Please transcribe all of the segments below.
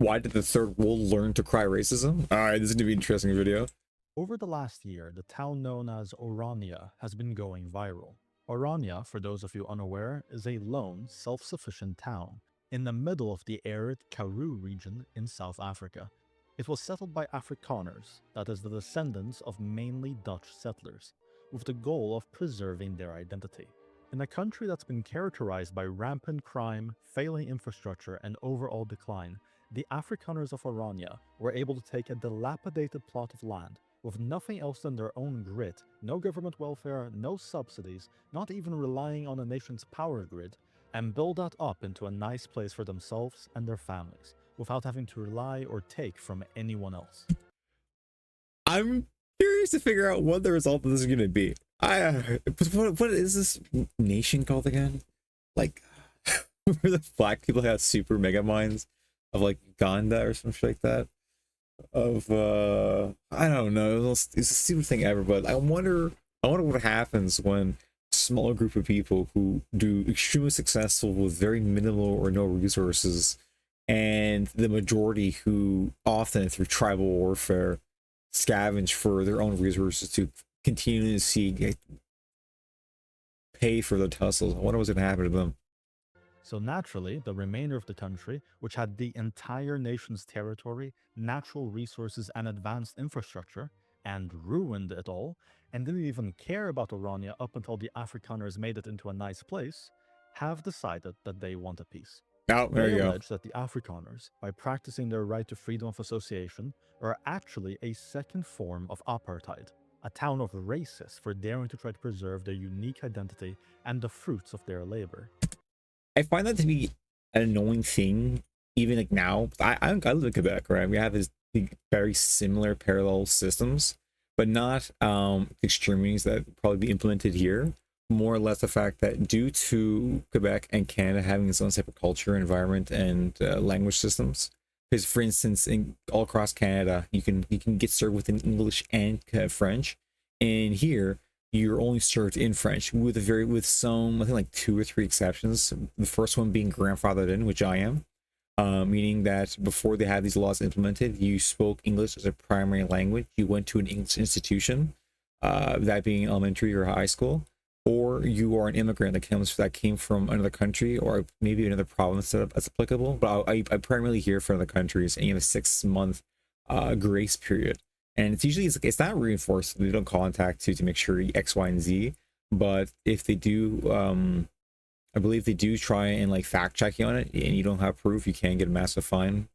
Why did the third world learn to cry racism? All right, this is gonna be an interesting video. Over the last year, the town known as Orania has been going viral. Orania, for those of you unaware, is a lone, self-sufficient town in the middle of the arid Karoo region in South Africa. It was settled by Afrikaners, that is the descendants of mainly Dutch settlers, with the goal of preserving their identity. In a country that's been characterized by rampant crime, failing infrastructure, and overall decline, the Afrikaners of Orania were able to take a dilapidated plot of land with nothing else than their own grit, no government welfare, no subsidies, not even relying on a nation's power grid, and build that up into a nice place for themselves and their families, without having to rely or take from anyone else. I'm curious to figure out what the result of this is gonna be. What is this nation called again? Like, where the black people have super mega minds of like Uganda or some shit like that. Of I don't know, it's the stupidest thing ever. But I wonder what happens when a small group of people who do extremely successful with very minimal or no resources, and the majority who often through tribal warfare scavenge for their own resources to continue to see pay for their tussles. I wonder what's gonna happen to them. So naturally, the remainder of the country, which had the entire nation's territory, natural resources, and advanced infrastructure, and ruined it all, and didn't even care about Orania up until the Afrikaners made it into a nice place, have decided that they want a peace. Oh, there They you go. allege that the Afrikaners, by practicing their right to freedom of association, are actually a second form of apartheid, a town of racists for daring to try to preserve their unique identity and the fruits of their labor. I find that to be an annoying thing, even like now. I live in Quebec, right? We have this very similar parallel systems, but not extremities that probably be implemented here. More or less the fact that due to Quebec and Canada having its own separate culture, environment, and language systems. Because, for instance, in all across Canada, you can get served with an English and French, and here you're only served in French with some, I think, like two or three exceptions. The first one being grandfathered in, which I am, meaning that before they had these laws implemented, you spoke English as a primary language. You went to an English institution, that being elementary or high school, or you are an immigrant that came from another country or maybe another province that's applicable. But I primarily here for other countries, and you have a 6 month grace period, and it's usually it's not reinforced. They don't contact to make sure X, Y, and Z. But if they do, I believe they do try and like fact check you on it, and you don't have proof, you can get a massive fine.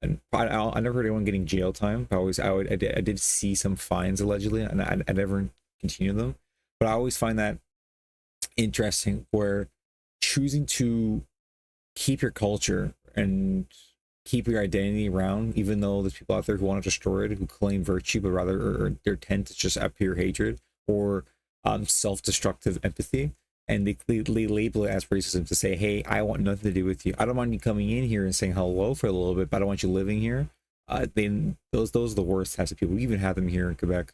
And I never heard anyone getting jail time. But I did see some fines allegedly, and I never continued them. But I always find that interesting, where choosing to keep your culture and keep your identity around, even though there's people out there who want to destroy it, who claim virtue, but rather or their intent is just up pure hatred or self-destructive empathy, and they label it as racism to say, hey, I want nothing to do with you. I don't mind you coming in here and saying hello for a little bit, but I don't want you living here. Then those are the worst types of people. We even have them here in Quebec.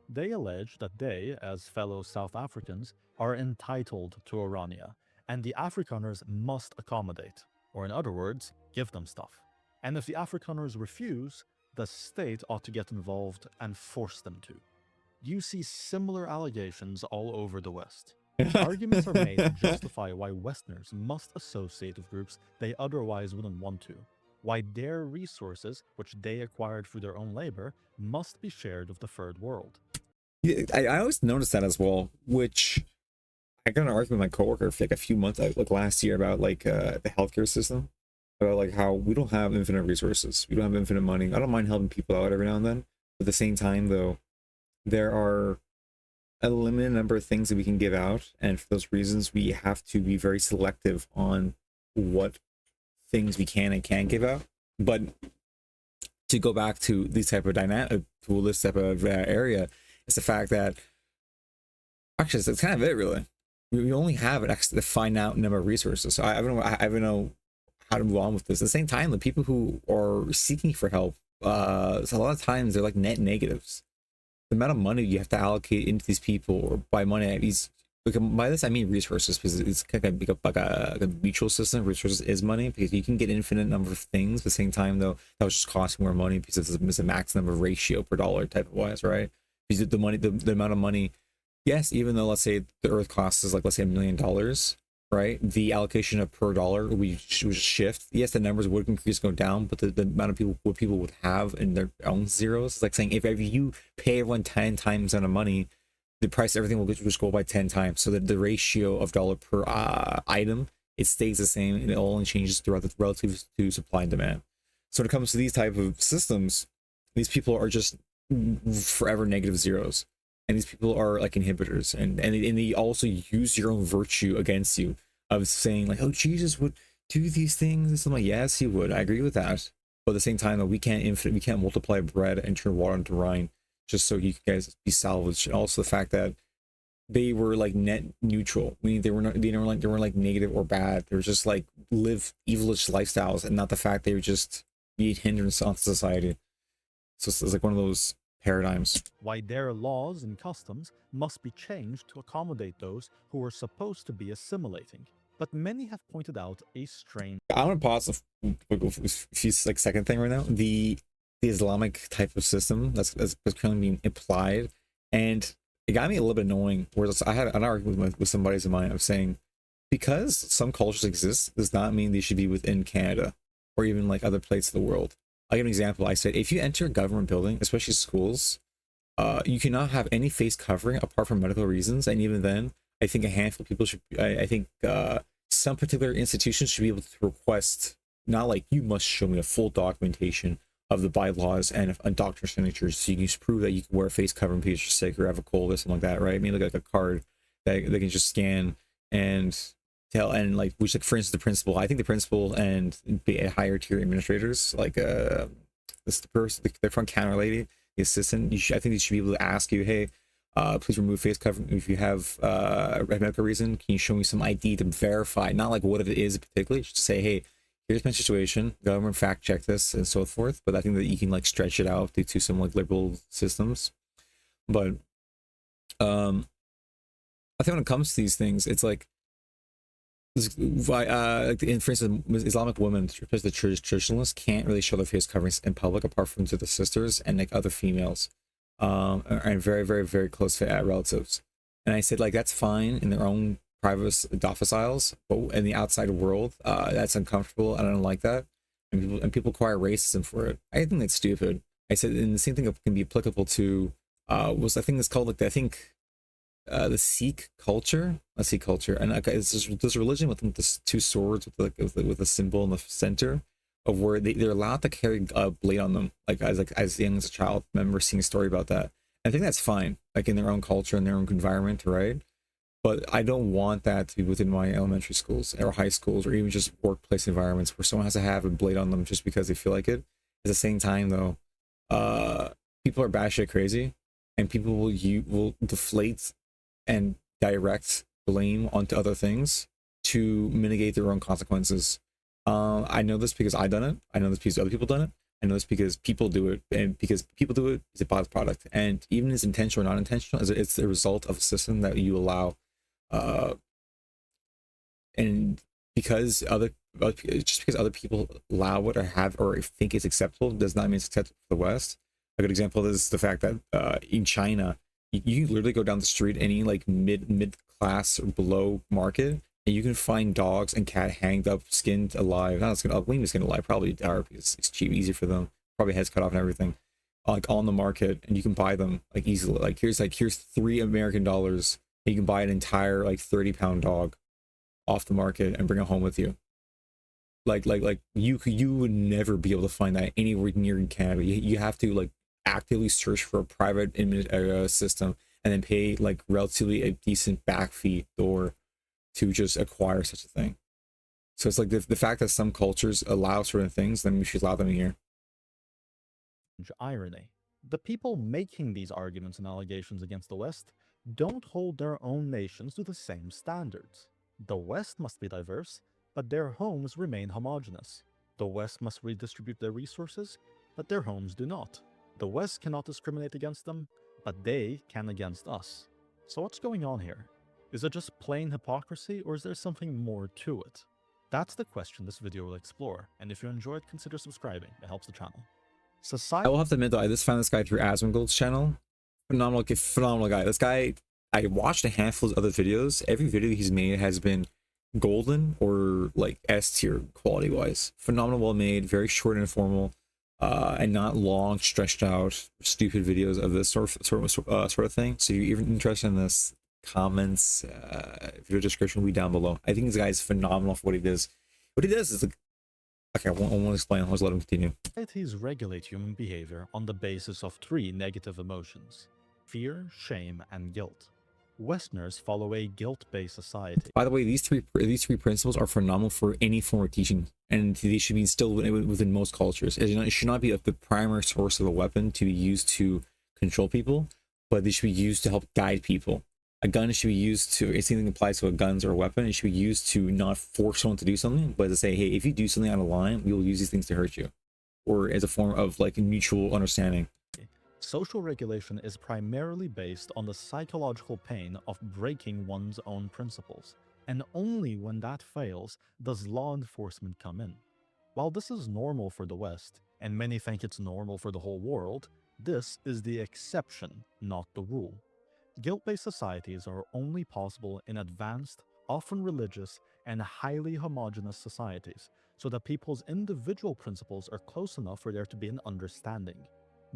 They allege that they, as fellow South Africans, are entitled to Orania, and the Afrikaners must accommodate, or in other words, give them stuff. And if the Afrikaners refuse, the state ought to get involved and force them to. You see similar allegations all over the West. Arguments are made to justify why Westerners must associate with groups they otherwise wouldn't want to, why their resources, which they acquired through their own labor, must be shared with the third world. Yeah, I always noticed that as well, which I got in an argument with my coworker for like a few months, like last year, about like the healthcare system, about like how we don't have infinite resources, we don't have infinite money. I don't mind helping people out every now and then, but at the same time, though, there are a limited number of things that we can give out, and for those reasons, we have to be very selective on what things we can and can't give out. But to go back to this type of dynamic, to this type of area, it's the fact that actually it's kind of it really. We only have an a finite number of resources. So I don't know how to move on with this. At the same time, the people who are seeking for help, so a lot of times they're like net negatives. The amount of money you have to allocate into these people, or by money, these Like, by this I mean resources, because it's kind of like a mutual system. Resources is money because you can get infinite number of things. At the same time, though, that was just costing more money because it's a max number ratio per dollar type of wise, right? Because the money, the amount of money, yes, even though let's say the Earth costs us like let's say $1 million, right? The allocation of per dollar we would shift. Yes, the numbers would increase, go down, but the amount of people what people would have in their own zeros. It's like saying if you pay everyone 10 times the amount of money, the price of everything will just go by 10 times, so that the ratio of dollar per item, it stays the same, and it only changes throughout the relative to supply and demand. So when it comes to these type of systems, these people are just forever negative zeros, and these people are like inhibitors, and they also use your own virtue against you, of saying like, oh, Jesus would do these things. I'm like, yes, he would, I agree with that, but at the same time though, we can't multiply bread and turn water into wine just so you guys be salvaged. And also the fact that they were like net neutral, meaning they weren't like negative or bad. They were just like live evilish lifestyles, and not the fact they were just be a hindrance on society. So it's like one of those paradigms. Why their laws and customs must be changed to accommodate those who were supposed to be assimilating. But many have pointed out a strange I want to pause a few like second thing right now. The Islamic type of system that's currently being applied, and it got me a little bit annoying. Whereas I had an argument with some buddies of mine of saying, because some cultures exist does not mean they should be within Canada or even like other places of the world. I'll give an example. I said if you enter a government building, especially schools, you cannot have any face covering apart from medical reasons, and even then, I think a handful of people should. I think some particular institutions should be able to request, not like you must show me a full documentation of the bylaws and a doctor's signatures, so you can just prove that you can wear a face covering because you're sick or have a cold or something like that, right? I mean, like a card that they can just scan and tell, and like, which, like, for instance, the principal. I think the principal and the higher tier administrators, like this the person, the front counter lady, the assistant. I think they should be able to ask you, hey, please remove face covering if you have a medical reason. Can you show me some ID to verify, not like what it is particularly, just say, hey, here's my situation, government fact check this and so forth. But I think that you can like stretch it out due to some like liberal systems. But I think when it comes to these things, it's like like in, for instance, Islamic women, especially the traditionalists, can't really show their face coverings in public apart from to the sisters and like other females, and very, very, very close relatives. And I said like that's fine in their own private domiciles, but in the outside world, that's uncomfortable, and I don't like that. And people acquire racism for it. I think that's stupid. I said, and the same thing can be applicable to was, I think it's called like, I think the Sikh culture, a Sikh culture, and like it's this religion with this two swords with a symbol in the center, of where they're allowed to carry a blade on them, like as young as a child. I remember seeing a story about that. I think that's fine, like in their own culture and their own environment, right? But I don't want that to be within my elementary schools or high schools or even just workplace environments where someone has to have a blade on them just because they feel like it. At the same time, though, people are batshit crazy, and people will deflate and direct blame onto other things to mitigate their own consequences. I know this because I've done it. I know this because other people done it. I know this because people do it, and because people do it, it's a byproduct. And even as intentional or not intentional, it's the result of a system that you allow. And because just because other people allow it or have or think it's acceptable does not mean it's acceptable for the West. A good example is the fact that in China, you literally go down the street, any like mid class or below market, and you can find dogs and cat hanged up, skinned alive. Not skinned up, skinned alive, probably are because it's cheap, easy for them. Probably heads cut off and everything, like on the market, and you can buy them like easily. Like here's $3 American, and you can buy an entire like 30-pound dog off the market and bring it home with you. Like you would never be able to find that anywhere near in Canada. You have to like actively search for a private system and then pay like relatively a decent back fee or to just acquire such a thing. So it's like the fact that some cultures allow certain things, then we should allow them here. irony. The people making these arguments and allegations against the West don't hold their own nations to the same standards. The West must be diverse, but their homes remain homogeneous. The West must redistribute their resources, but their homes do not. The West cannot discriminate against them, but they can against us. So what's going on here? Is it just plain hypocrisy, or is there something more to it? That's the question this video will explore, and if you enjoyed, consider subscribing, it helps the channel. I Society will have to admit though, I just found this guy through Asmongold's channel. Phenomenal guy. This guy, I watched a handful of other videos. Every video he's made has been golden or like S tier quality wise. Phenomenal, well made, very short and informal, and not long, stretched out, stupid videos of this sort of thing. So you're even interested in this, comments, video description will be down below. I think this guy is phenomenal for what he does. What he does is like, okay, I won't explain. I'll just let him continue. Societies regulate human behavior on the basis of three negative emotions: fear, shame, and guilt. Westerners follow a guilt-based society. By the way, these three principles are phenomenal for any form of teaching, and they should be instilled within most cultures. As you know, it should not be the primary source of a weapon to be used to control people, but they should be used to help guide people. A gun should be used to, if anything applies to a guns or a weapon, it should be used to not force someone to do something, but to say, hey, if you do something out of line, we will use these things to hurt you, or as a form of like mutual understanding. Social regulation is primarily based on the psychological pain of breaking one's own principles, and only when that fails does law enforcement come in. While this is normal for the West, and many think it's normal for the whole world, this is the exception, not the rule. Guilt-based societies are only possible in advanced, often religious, and highly homogeneous societies, so that people's individual principles are close enough for there to be an understanding.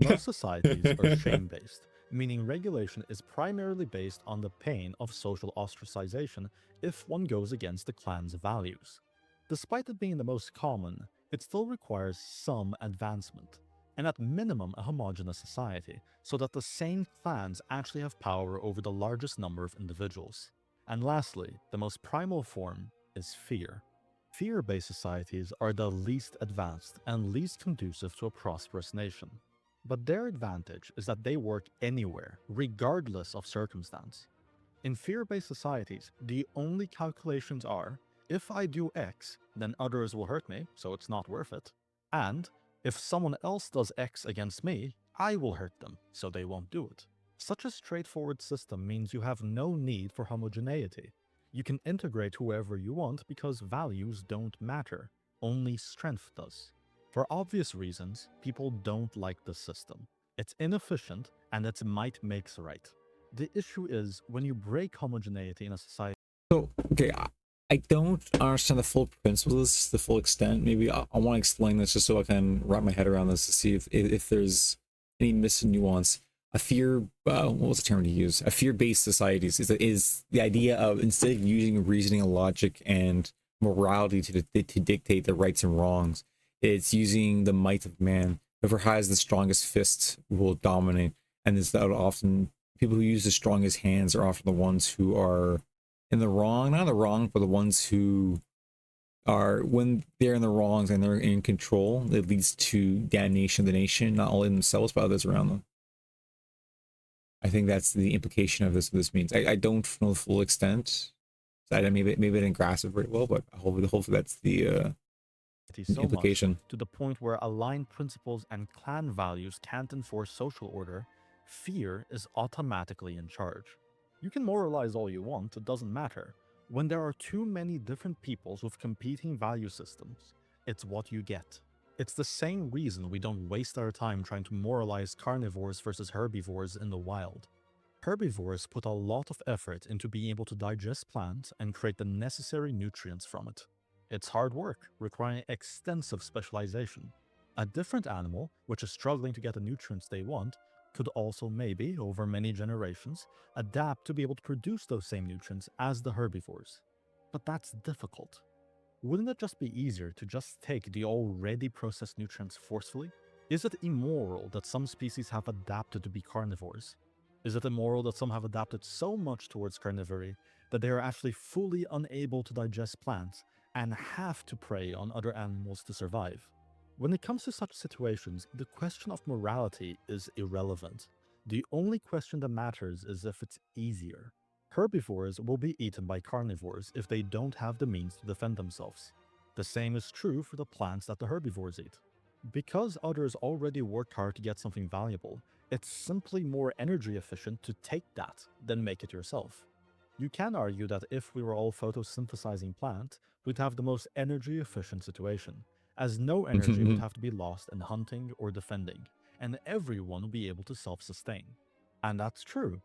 Most societies are shame-based, meaning regulation is primarily based on the pain of social ostracization if one goes against the clan's values. Despite it being the most common, it still requires some advancement, and at minimum a homogeneous society, so that the same clans actually have power over the largest number of individuals. And lastly, the most primal form is fear. Fear-based societies are the least advanced and least conducive to a prosperous nation. But their advantage is that they work anywhere, regardless of circumstance. In fear-based societies, the only calculations are, if I do X, then others will hurt me, so it's not worth it. And if someone else does X against me, I will hurt them, so they won't do it. Such a straightforward system means you have no need for homogeneity. You can integrate whoever you want because values don't matter, only strength does. For obvious reasons, people don't like the system. It's inefficient, and its might makes right. The issue is, when you break homogeneity in a society... So, okay, I don't understand the full principles, the full extent. Maybe I want to explain this just so I can wrap my head around this to see if there's any missing nuance. A fear, what was the term to use? A fear-based societies is the idea of, instead of using reasoning and logic and morality to dictate the rights and wrongs, it's using the might of man. Whoever has the strongest fist will dominate, and it's that often people who use the strongest hands are often the ones who are in the wrong. Not the wrong, but the ones who are, when they're in the wrongs and they're in control, it leads to damnation of the nation, not only themselves but others around them. I think that's the implication of this. This means I don't know the full extent. Maybe I didn't grasp it very well, but hopefully that's the so implication. Much, to the point where aligned principles and clan values can't enforce social order, fear is automatically in charge. You can moralize all you want, it doesn't matter. When there are too many different peoples with competing value systems, it's what you get. It's the same reason we don't waste our time trying to moralize carnivores versus herbivores in the wild. Herbivores put a lot of effort into being able to digest plants and create the necessary nutrients from it. It's hard work, requiring extensive specialization. A different animal, which is struggling to get the nutrients they want, could also maybe, over many generations, adapt to be able to produce those same nutrients as the herbivores. But that's difficult. Wouldn't it just be easier to just take the already processed nutrients forcefully? Is it immoral that some species have adapted to be carnivores? Is it immoral that some have adapted so much towards carnivory that they are actually fully unable to digest plants and have to prey on other animals to survive? When it comes to such situations, the question of morality is irrelevant. The only question that matters is if it's easier. Herbivores will be eaten by carnivores if they don't have the means to defend themselves. The same is true for the plants that the herbivores eat. Because others already worked hard to get something valuable, it's simply more energy efficient to take that than make it yourself. You can argue that if we were all photosynthesizing plant, we'd have the most energy efficient situation, as no energy would have to be lost in hunting or defending, and everyone would be able to self sustain. And that's true,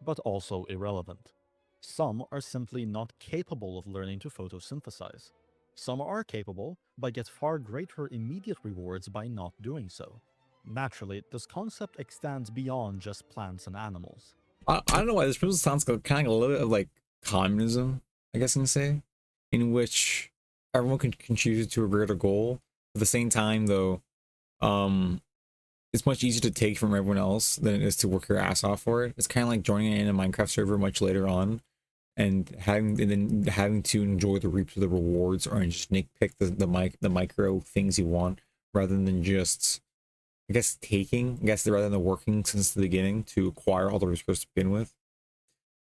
but also irrelevant. Some are simply not capable of learning to photosynthesize. Some are capable, but get far greater immediate rewards by not doing so. Naturally, this concept extends beyond just plants and animals. I don't know why this principle sounds kind of a little bit of like communism, I guess you can say, in which everyone can contribute to a greater goal. At the same time, though, um, it's much easier to take from everyone else than it is to work your ass off for it. It's kind of like joining in a Minecraft server much later on and then having to enjoy the reap of the rewards or just nitpick the micro things you want rather than just rather than working since the beginning to acquire all the resources to begin with.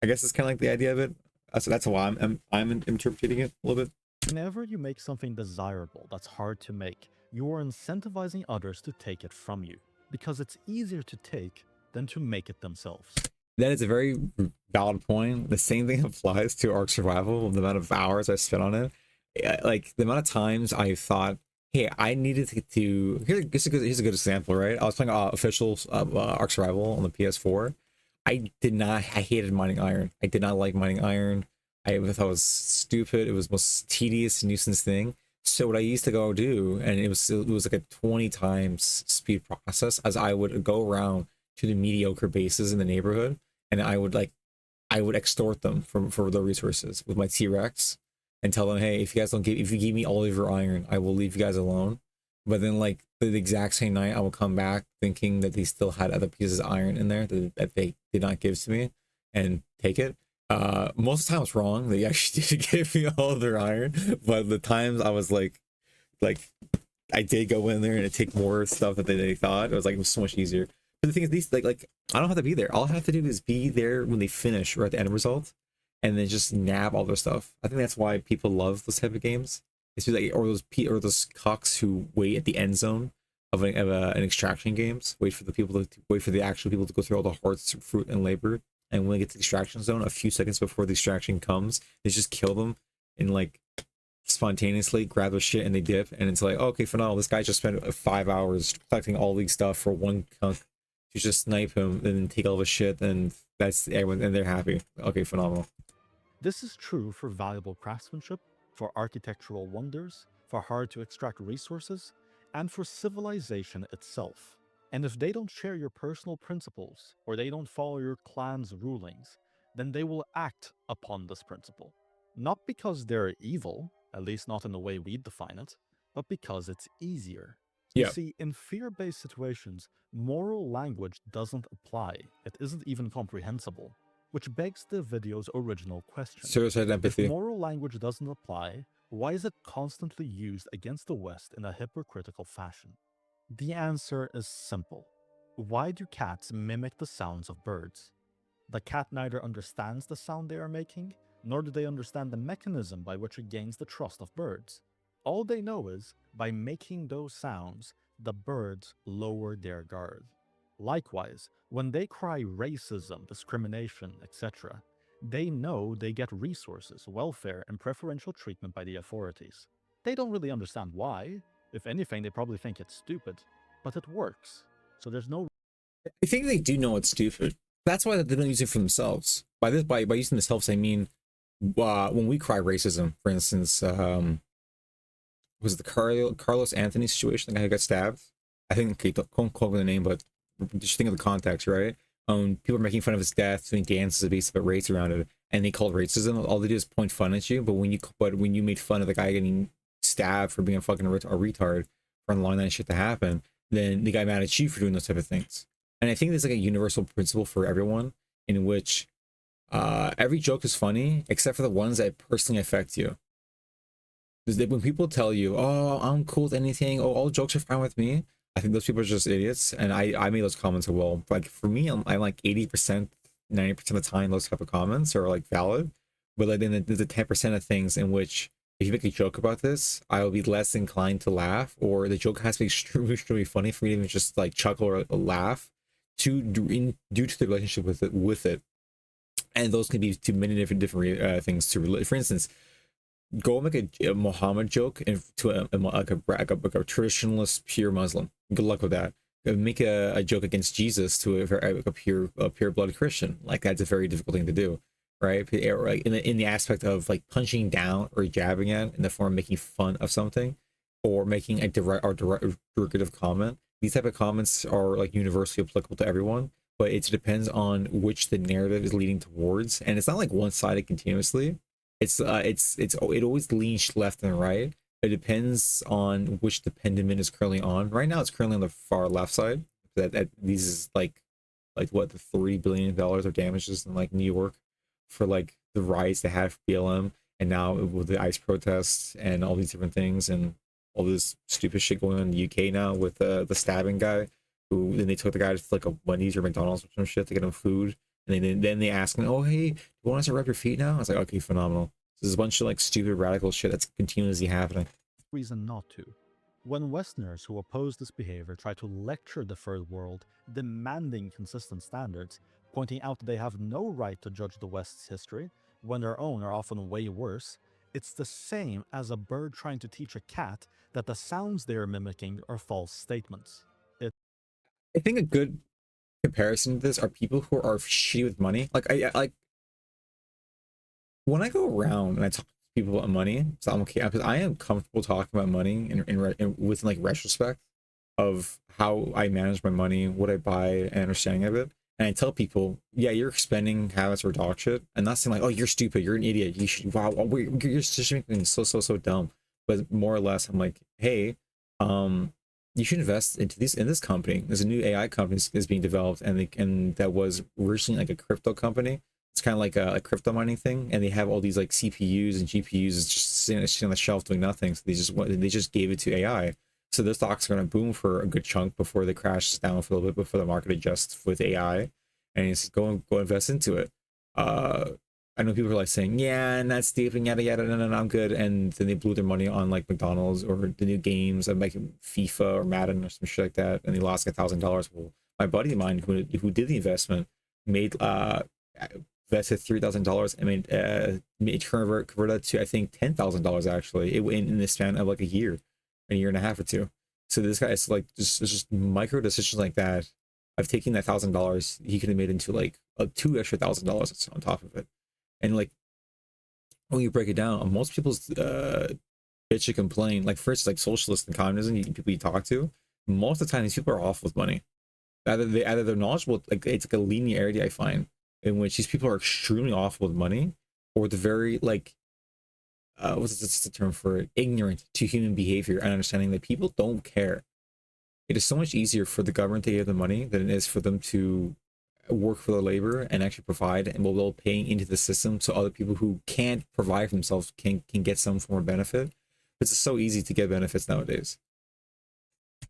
I guess it's kind of like the idea of it. That's how I'm interpreting it a little bit. Whenever you make something desirable that's hard to make, you are incentivizing others to take it from you, because it's easier to take than to make it themselves. That is a very valid point. The same thing applies to Ark Survival. The amount of hours I spent on it, like the amount of times I thought, "Hey, I needed here's a good example, right?" I was playing official Ark Survival on the PS4. I hated mining iron. I did not like mining iron. I thought it was stupid. It was the most tedious nuisance thing. So what I used to go do, and it was like a 20 times speed process, as I would go around to the mediocre bases in the neighborhood, and I would extort them for the resources with my T-Rex and tell them, hey, if you give me all of your iron, I will leave you guys alone. But then like the exact same night I will come back thinking that they still had other pieces of iron in there that they did not give to me and take it. Most of the time it's wrong. They actually did give me all of their iron, but the times I was like I did go in there and take more stuff that they thought. It was so much easier. But the thing is, these like I don't have to be there. All I have to do is be there when they finish or at the end result, and then just nab all their stuff. I think that's why people love those type of games. It's just like or those cocks who wait at the end zone an extraction games, wait for the actual people to go through all the hard fruit and labor, and when they get to the extraction zone, a few seconds before the extraction comes, they just kill them and like spontaneously grab their shit and they dip, and it's like, oh, okay, phenomenal. This guy just spent 5 hours collecting all these stuff for one kunk to just snipe him and then take all the shit, and that's everyone, and they're happy. Okay, phenomenal. This is true for valuable craftsmanship, for architectural wonders, for hard to extract resources, and for civilization itself. And if they don't share your personal principles, or they don't follow your clan's rulings, then they will act upon this principle. Not because they're evil, at least not in the way we define it, but because it's easier. You Yeah. see, in fear based situations, moral language doesn't apply, it isn't even comprehensible, which begs the video's original question. Suicide If empathy. moral language doesn't apply, why is it constantly used against the West in a hypocritical fashion? The answer is simple. Why do cats mimic the sounds of birds? The cat neither understands the sound they are making, nor do they understand the mechanism by which it gains the trust of birds. All they know is, by making those sounds, the birds lower their guard. Likewise, when they cry racism, discrimination, etc., they know they get resources, welfare, and preferential treatment by the authorities. They don't really understand why. If anything, they probably think it's stupid, but it works. So there's no I think they do know it's stupid. That's why they don't use it for themselves. By using themselves, I mean when we cry racism, for instance, was it the Carlos Anthony situation? The guy who got stabbed. I think okay, don't quote me the name, but just think of the context, right? People are making fun of his death, doing dances based about race around it, and they called racism. All they do is point fun at you. But when you made fun of the guy getting stabbed for being a fucking a retard for allowing that shit to happen, then they got mad at you for doing those type of things. And I think there's like a universal principle for everyone in which every joke is funny except for the ones that personally affect you. Because when people tell you, "Oh, I'm cool with anything," "Oh, all jokes are fine with me," I think those people are just idiots. And I made those comments as well. Like for me, I'm like 80%, 90% of the time, those type of comments are like valid. But like then there's the 10% of things in which if you make a joke about this, I will be less inclined to laugh, or the joke has to be extremely, extremely funny for me to even just like chuckle or laugh due to the relationship with it. And those can be to many different things to relate. For instance, go make a Muhammad joke and to like a traditionalist pure Muslim. Good luck with that. Make a joke against Jesus to a pure blood Christian. Like that's a very difficult thing to do, right? In the aspect of like punching down or jabbing at in the form of making fun of something, or making a direct derogative comment. These type of comments are like universally applicable to everyone, but it depends on which the narrative is leading towards, and it's not like one sided continuously. It always leans left and right. It depends on which the pendulum is currently on. Right now, it's currently on the far left side. That these is like what the $3 billion of damages in like New York for like the riots they had for BLM, and now with the ICE protests and all these different things and all this stupid shit going on in the UK now with the stabbing guy, who then they took the guy to like a Wendy's or McDonald's or some shit to get him food, and then they ask him, "Oh hey, you want us to rub your feet now?" I was like, "Okay, phenomenal." So there's a bunch of like stupid radical shit that's continuously happening. Reason not to. When Westerners who oppose this behavior try to lecture the third world, demanding consistent standards, pointing out that they have no right to judge the West's history, when their own are often way worse, it's the same as a bird trying to teach a cat that the sounds they are mimicking are false statements. I think a good comparison to this are people who are shitty with money. Like I like when I go around and I talk to people about money, so I'm okay because I am comfortable talking about money in with like retrospect of how I manage my money, what I buy, and understanding of it. And I tell people, yeah, your spending habits are dog shit, and not saying like, oh, you're stupid, you're an idiot, you should, wow, your decision making is so dumb. But more or less, I'm like, hey, you should invest into these in this company. There's a new AI company is being developed, and that was originally like a crypto company. It's kind of like a crypto mining thing, and they have all these like CPUs and GPUs just sitting on the shelf doing nothing. So they just gave it to AI. So those stocks are going to boom for a good chunk before they crash down for a little bit before the market adjusts with AI, and it's go invest into it. Uh, I know people are like saying, yeah, and that's stupid, yada yada, no, I'm good, and then they blew their money on like McDonald's or the new games, of like FIFA or Madden or some shit like that, and they lost $1,000. Well, my buddy of mine who did the investment made invested $3,000 and made converted to I think $10,000 actually in the span of like a year and a half or two. So this guy is like just micro decisions like that. I've taken that $1,000 he could have made into like two extra $1,000 on top of it. And like when you break it down, most people's bitch and complain, like first like socialists and communism, people you talk to, most of the time these people are off with money. Either they're knowledgeable, like it's like a linearity I find in which these people are extremely off with money, or the very like what's the term for it? Ignorant to human behavior and understanding that people don't care. It is so much easier for the government to give them money than it is for them to work for the labor and actually provide, and while paying into the system so other people who can't provide for themselves can get some form of benefit. It's so easy to get benefits nowadays.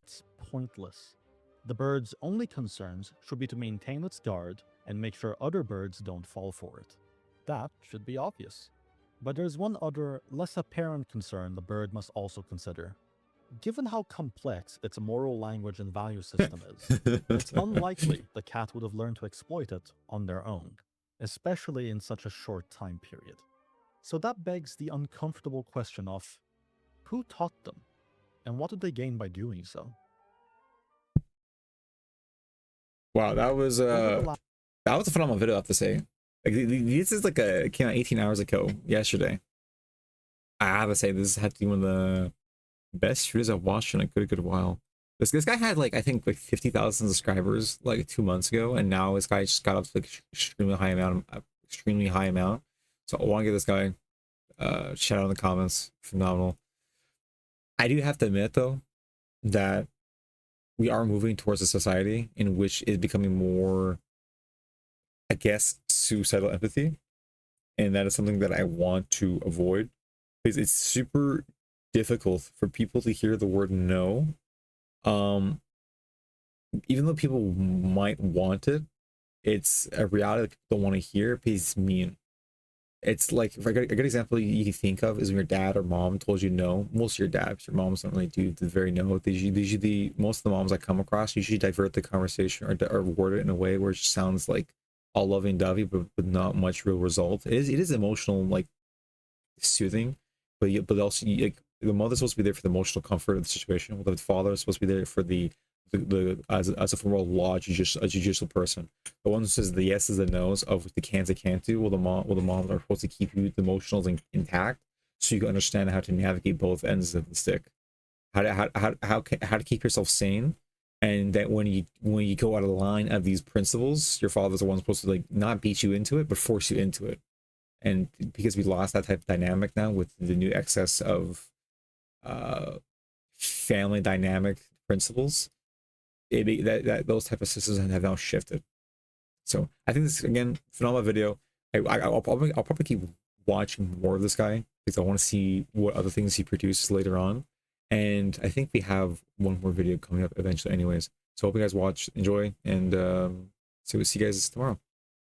It's pointless. The bird's only concerns should be to maintain its guard and make sure other birds don't fall for it. That should be obvious. But there's one other, less apparent concern the bird must also consider. Given how complex its moral language and value system is, it's unlikely the cat would have learned to exploit it on their own, especially in such a short time period. So that begs the uncomfortable question of who taught them, and what did they gain by doing so? Wow, Over the that was a phenomenal video, I have to say. Like this is like it came out 18 hours ago yesterday. I have to say this had to be one of the best videos I've watched in a good while. This guy had like I think like 50,000 subscribers like 2 months ago, and now this guy just got up to like extremely high amount. So I want to give this guy shout out in the comments. Phenomenal. I do have to admit though that we are moving towards a society in which is becoming more, I guess, suicidal empathy, and that is something that I want to avoid because it's super difficult for people to hear the word no. Even though people might want it, it's a reality that people don't want to hear because it's mean. It's like a good example you can think of is when your dad or mom told you no. Most of your dads, your moms don't really do the very no. They usually most of the moms I come across usually divert the conversation or word it in a way where it just sounds like all loving dovey, but with not much real result. It is emotional, like soothing, but also like the mother's supposed to be there for the emotional comfort of the situation, while the father is supposed to be there for the as a former law a judicial person. The one who says the yeses and nos of the cans I can't do, well the mom are supposed to keep you the emotionals intact, so you can understand how to navigate both ends of the stick, how to keep yourself sane, and that when you go out of line of these principles, your father's the one supposed to like not beat you into it but force you into it. And because we lost that type of dynamic now with the new excess of uh family dynamic principles, that those type of systems have now shifted. So I think this again phenomenal video. I'll probably keep watching more of this guy because I want to see what other things he produces later on. And I think we have one more video coming up eventually anyways. So hope you guys watch, enjoy, and so we'll see you guys tomorrow.